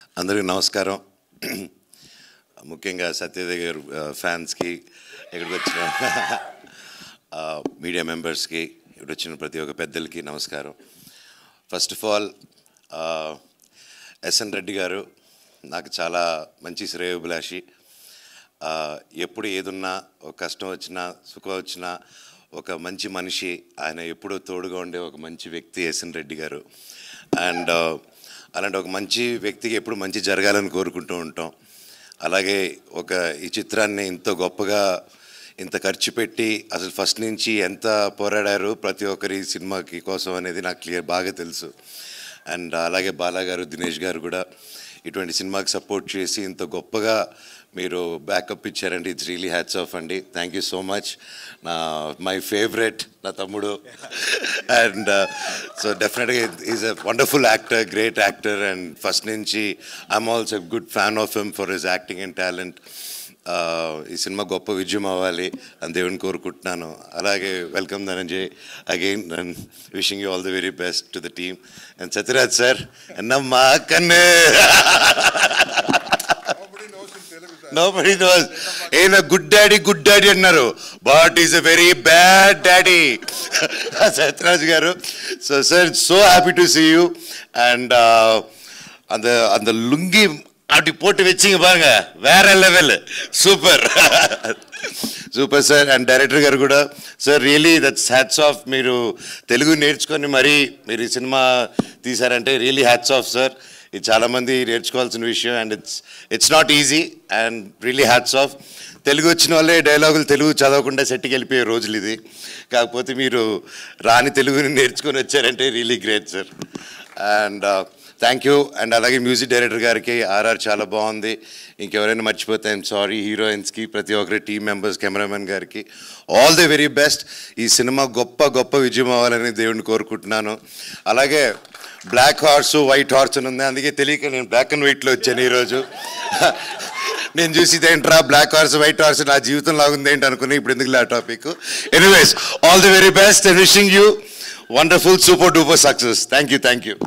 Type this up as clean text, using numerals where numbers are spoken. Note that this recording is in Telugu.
అందరికీ నమస్కారం. ముఖ్యంగా సత్యదేవ్ గారు ఫ్యాన్స్కి, ఇక్కడికి వచ్చిన మీడియా మెంబర్స్కి, ఇక్కడ వచ్చిన ప్రతి ఒక్క పెద్దలకి నమస్కారం. First of all SN Reddy గారు నాకు చాలా మంచి శ్రేయోభిలాషి. ఎప్పుడు ఏదున్నా, ఒక కష్టం వచ్చినా, సుఖం వచ్చినా ఒక మంచి మనిషి. ఆయన ఎప్పుడూ తోడుగా ఉండే ఒక మంచి వ్యక్తి ఎస్ఎన్ రెడ్డి గారు. అండ్ అలాంటి ఒక మంచి వ్యక్తికి ఎప్పుడు మంచి జరగాలని కోరుకుంటూ ఉంటాం. అలాగే ఈ చిత్రాన్ని ఇంత గొప్పగా ఇంత ఖర్చు పెట్టి అసలు ఫస్ట్ నుంచి ఎంత పోరాడారు ప్రతి ఒక్కరి సినిమాకి కోసం అనేది నాకు బాగా తెలుసు. అండ్ అలాగే బాలా గారు, దినేష్ గారు కూడా ఇటువంటి సినిమాకి సపోర్ట్ చేసి ఇంత గొప్పగా మీరు బ్యాకప్ ఇచ్చారండి. ఇట్స్ రియలీ హ్యాట్స్ ఆఫ్ అండి. Thank you so much. My favourite నా తమ్ముడు. అండ్ సో డెఫినెట్గా is a wonderful actor, great actor. And first నుంచి I'm also good fan of him for his acting and talent. ఈ సినిమా గొప్ప విజయం అవ్వాలి అని దేవుని కోరుకుంటున్నాను. అలాగే welcome Dhananjay again, and wishing you all the very best to the team. And Sathyaraj sir అన్నమ్మా కన్ను nobody knows. Ain't a good daddy అన్నారు, but he's a very bad daddy. Satraj garu. So sir, so happy to see you. And அந்த லுங்கி அப்படி போட்டு வச்சிங்க பாருங்க, வேற level, super super sir. And director గారు కూడా sir really that's hats off. మీరు తెలుగు నేర్చుకొని మరీ మీరు ఈ సినిమా తీశారంటే రియలీ హ్యాట్స్ ఆఫ్ సార్. ఇది చాలామంది నేర్చుకోవాల్సిన విషయం. And it's not easy and really hats off. Telugu వచ్చిన వాళ్ళే డైలాగులు తెలుగు చదవకుండా సెట్కి వెళ్ళిపోయే రోజులు ఇది. కాకపోతే మీరు రాని తెలుగుని నేర్చుకొని వచ్చారంటే really great sir. And thank you. And అలాగే మ్యూజిక్ డైరెక్టర్ గారికి ఆర్ఆర్ చాలా బాగుంది. ఇంకెవరైనా మర్చిపోతే ఐఎమ్ సారీ. హీరోయిన్స్కి, ప్రతి ఒక్కరి టీమ్ మెంబర్స్, కెమెరామెన్ గారికి ఆల్ ది వెరీ బెస్ట్. ఈ సినిమా గొప్ప విజయం అవ్వాలని దేవుడిని కోరుకుంటున్నాను. అలాగే బ్లాక్ హార్స్, వైట్ హార్స్ అని ఉంది, అందుకే తెలియక నేను బ్లాక్ అండ్ వైట్లో వచ్చాను ఈరోజు. నేను చూసి ఏంట్రా బ్లాక్ హార్స్, వైట్ హార్స్ నా జీవితం లాగుంది ఏంటి అనుకుని, ఇప్పుడు ఎందుకు ఆ topic. Anyways, all the very best and wishing you wonderful super duper success. Thank you.